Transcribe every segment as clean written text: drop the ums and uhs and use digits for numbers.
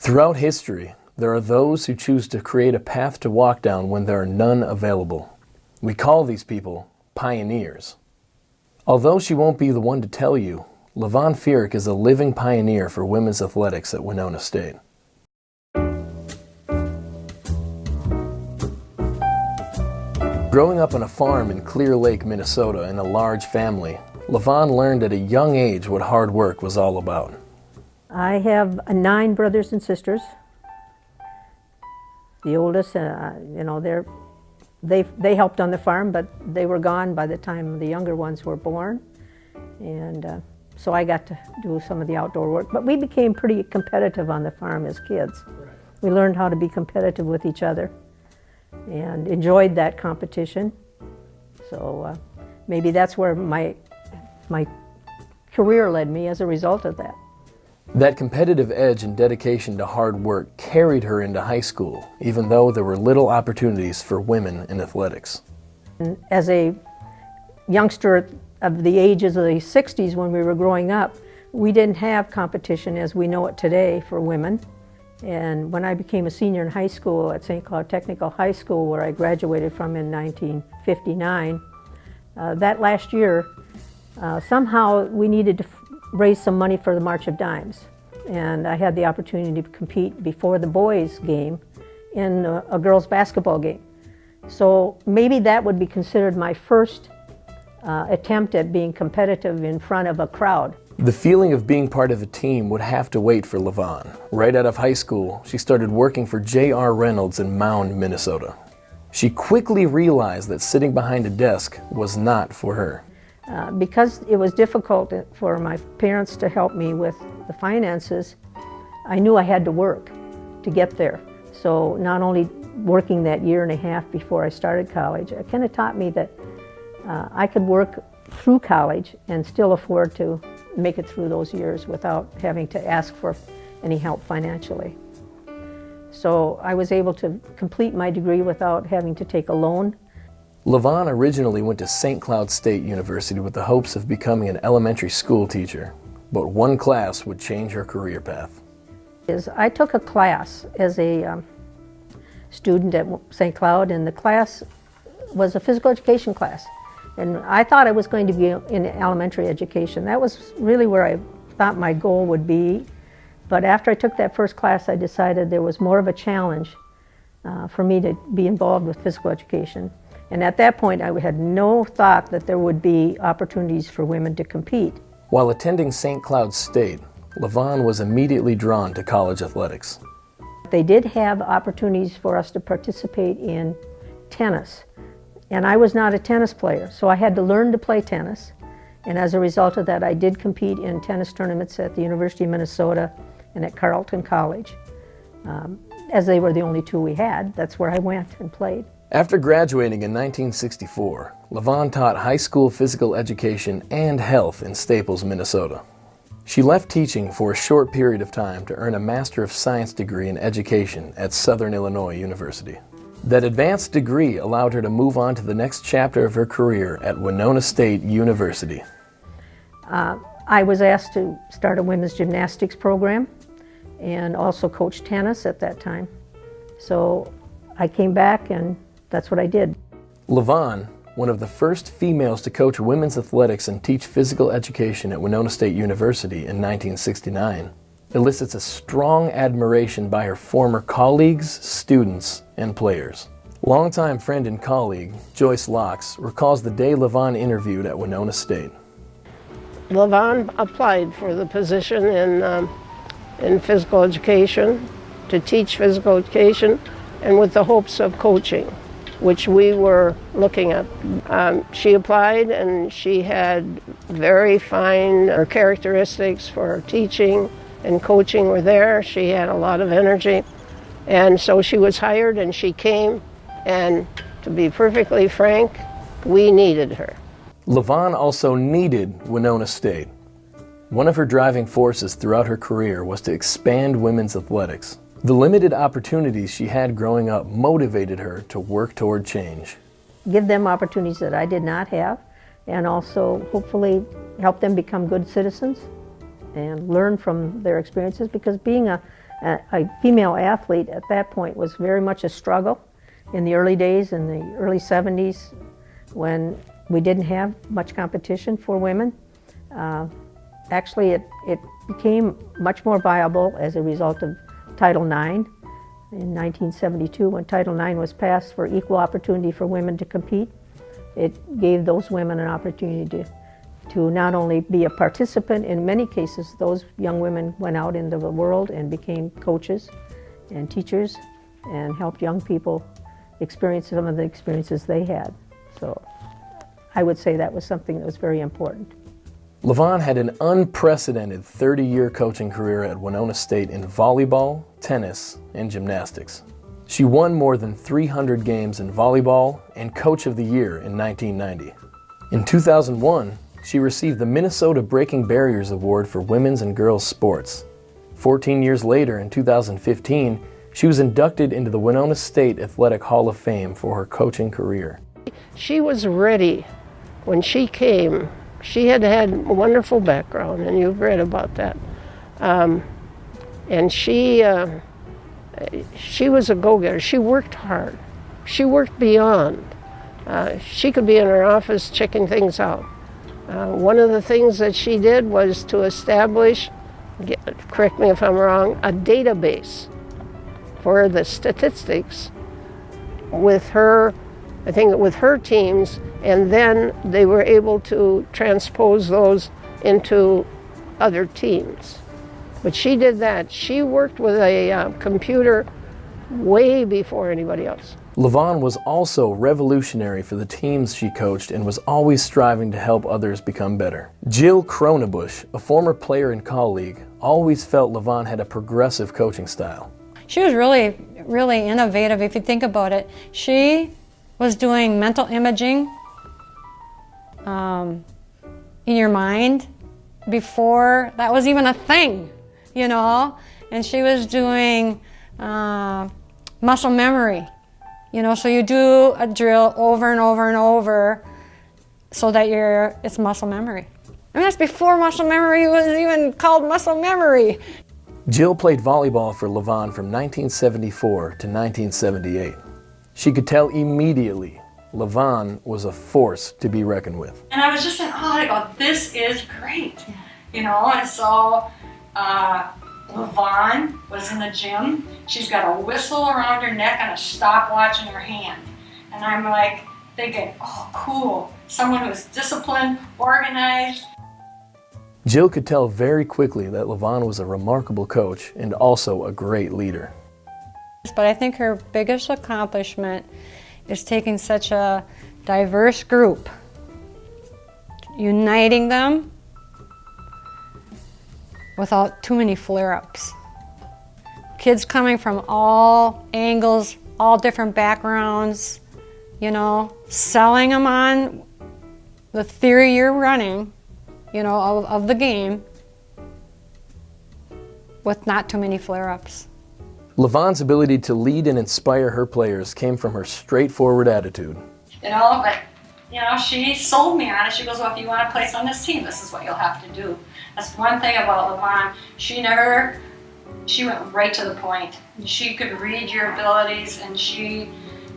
Throughout history, there are those who choose to create a path to walk down when there are none available. We call these people pioneers. Although she won't be the one to tell you, Lavonne Fiereck is a living pioneer for women's athletics at Winona State. Growing up on a farm in Clear Lake, Minnesota in a large family, Lavonne learned at a young age what hard work was all about. I have 9 brothers and sisters. The oldest, they helped on the farm, but they were gone by the time the younger ones were born. And so I got to do some of the outdoor work. But we became pretty competitive on the farm as kids. Right. We learned how to be competitive with each other and enjoyed that competition. So maybe that's where my career led me as a result of that. That competitive edge and dedication to hard work carried her into high school, even though there were little opportunities for women in athletics. As a youngster of the ages of the 60s when we were growing up, we didn't have competition as we know it today for women. And when I became a senior in high school at St. Cloud Technical High School, where I graduated from in 1959, that last year, somehow we needed to raise some money for the March of Dimes. And I had the opportunity to compete before the boys' game in a girls' basketball game. So maybe that would be considered my first attempt at being competitive in front of a crowd. The feeling of being part of a team would have to wait for Lavonne. Right out of high school, she started working for J.R. Reynolds in Mound, Minnesota. She quickly realized that sitting behind a desk was not for her. Because it was difficult for my parents to help me with the finances, I knew I had to work to get there. So not only working that year and a half before I started college, it kind of taught me that I could work through college and still afford to make it through those years without having to ask for any help financially. So I was able to complete my degree without having to take a loan. Lavonne originally went to St. Cloud State University with the hopes of becoming an elementary school teacher, but one class would change her career path. I took a class as a student at St. Cloud, and the class was a physical education class. And I thought I was going to be in elementary education. That was really where I thought my goal would be. But after I took that first class, I decided there was more of a challenge for me to be involved with physical education. And at that point, I had no thought that there would be opportunities for women to compete. While attending St. Cloud State, Lavonne was immediately drawn to college athletics. They did have opportunities for us to participate in tennis. And I was not a tennis player, so I had to learn to play tennis. And as a result of that, I did compete in tennis tournaments at the University of Minnesota and at Carleton College. As they were the only 2 we had, that's where I went and played. After graduating in 1964, Lavonne taught high school physical education and health in Staples, Minnesota. She left teaching for a short period of time to earn a Master of Science degree in education at Southern Illinois University. That advanced degree allowed her to move on to the next chapter of her career at Winona State University. I was asked to start a women's gymnastics program and also coach tennis at that time. So I came back and that's what I did. Lavonne, one of the first females to coach women's athletics and teach physical education at Winona State University in 1969, elicits a strong admiration by her former colleagues, students, and players. Longtime friend and colleague, Joyce Locks, recalls the day Lavonne interviewed at Winona State. Lavonne applied for the position in physical education, to teach physical education, and with the hopes of coaching, which we were looking at. She applied and she had very fine characteristics for teaching and coaching were there. She had a lot of energy. And so she was hired and she came, and to be perfectly frank, we needed her. Lavonne also needed Winona State. One of her driving forces throughout her career was to expand women's athletics. The limited opportunities she had growing up motivated her to work toward change. Give them opportunities that I did not have, and also hopefully help them become good citizens and learn from their experiences, because being a a female athlete at that point was very much a struggle in the early days, in the early 70s, when we didn't have much competition for women. Actually, it became much more viable as a result of Title IX in 1972, when Title IX was passed for equal opportunity for women to compete. It gave those women an opportunity to not only be a participant. In many cases, those young women went out into the world and became coaches and teachers and helped young people experience some of the experiences they had. So I would say that was something that was very important. Lavonne had an unprecedented 30-year coaching career at Winona State in volleyball, tennis, and gymnastics. She won more than 300 games in volleyball and Coach of the Year in 1990. In 2001, she received the Minnesota Breaking Barriers Award for women's and girls sports. 14 years later, in 2015, she was inducted into the Winona State Athletic Hall of Fame for her coaching career. She was ready when she came. She had had a wonderful background, and you've read about that. And she was a go-getter. She worked hard. She worked beyond. She could be in her office checking things out. One of the things that she did was to establish, correct me if I'm wrong, a database for the statistics with her, I think with her teams, and then they were able to transpose those into other teams. But she did that. She worked with a computer way before anybody else. Lavonne was also revolutionary for the teams she coached and was always striving to help others become better. Jill Kronebusch, a former player and colleague, always felt Lavonne had a progressive coaching style. She was really, really innovative if you think about it. She was doing mental imaging in your mind before that was even a thing, you know? And she was doing muscle memory. You know, so you do a drill over and over and over so that it's muscle memory. And that's before muscle memory was even called muscle memory. Jill played volleyball for Lavonne from 1974 to 1978. She could tell immediately Lavonne was a force to be reckoned with. And I was just in awe. I go, this is great. You know, and so Lavonne was in the gym. She's got a whistle around her neck and a stopwatch in her hand. And I'm like thinking, oh, cool. Someone who's disciplined, organized. Jill could tell very quickly that Lavonne was a remarkable coach and also a great leader. But I think her biggest accomplishment is taking such a diverse group, uniting them without too many flare-ups. Kids coming from all angles, all different backgrounds, you know, selling them on the theory you're running, you know, of the game with not too many flare-ups. Lavonne's ability to lead and inspire her players came from her straightforward attitude. You know, but, you know, she sold me on it. She goes, well, if you want to place on this team, this is what you'll have to do. That's one thing about Lavonne. She went right to the point. She could read your abilities, and she,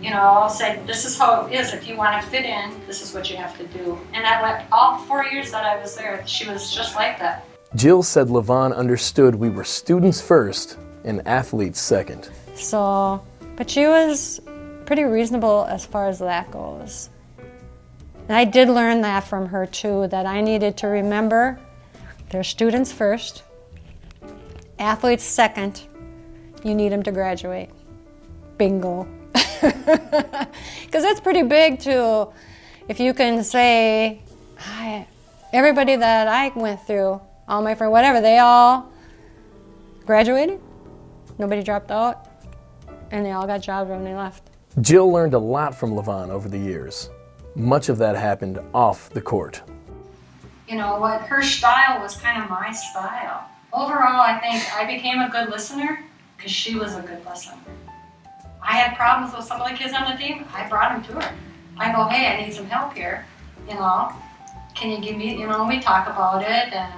you know, said, this is how it is. If you want to fit in, this is what you have to do. And that went all 4 years that I was there. She was just like that. Jill said Lavonne understood we were students first and athletes second. So, but she was pretty reasonable as far as that goes. And I did learn that from her too, that I needed to remember they're students first, athletes second, you need them to graduate. Bingo. Because that's pretty big too. If you can say, everybody that I went through, all my friends, whatever, they all graduated, nobody dropped out, and they all got jobs when they left. Jill learned a lot from Lavonne over the years. Much of that happened off the court. You know, what her style was kind of my style. Overall, I think I became a good listener because she was a good listener. I had problems with some of the kids on the team, I brought them to her. I go, hey, I need some help here, you know, can you give me, you know, we talk about it, and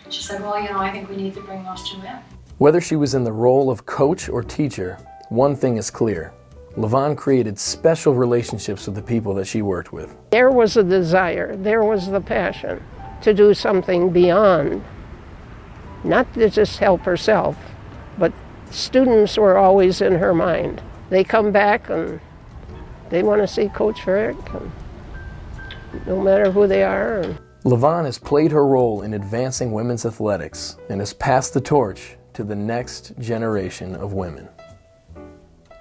she said, well, you know, I think we need to bring those two in. Whether she was in the role of coach or teacher, one thing is clear. Lavonne created special relationships with the people that she worked with. There was a desire, there was the passion to do something beyond, not to just help herself, but students were always in her mind. They come back and they want to see Coach Fiereck, no matter who they are. Lavonne has played her role in advancing women's athletics and has passed the torch to the next generation of women.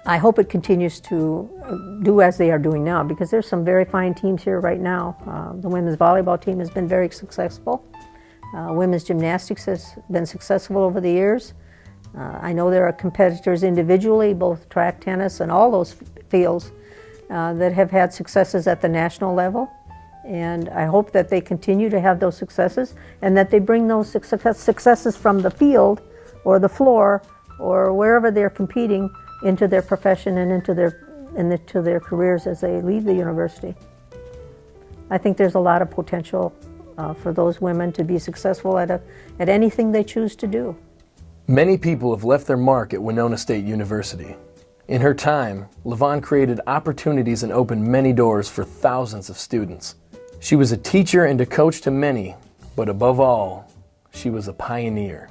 I hope it continues to do as they are doing now, because there's some very fine teams here right now. The women's volleyball team has been very successful. Women's gymnastics has been successful over the years. I know there are competitors individually, both track, tennis, and all those fields that have had successes at the national level. And I hope that they continue to have those successes and that they bring those successes from the field or the floor or wherever they're competing into their profession and into their careers as they leave the university. I think there's a lot of potential for those women to be successful at anything they choose to do. Many people have left their mark at Winona State University. In her time, Lavonne created opportunities and opened many doors for thousands of students. She was a teacher and a coach to many, but above all, she was a pioneer.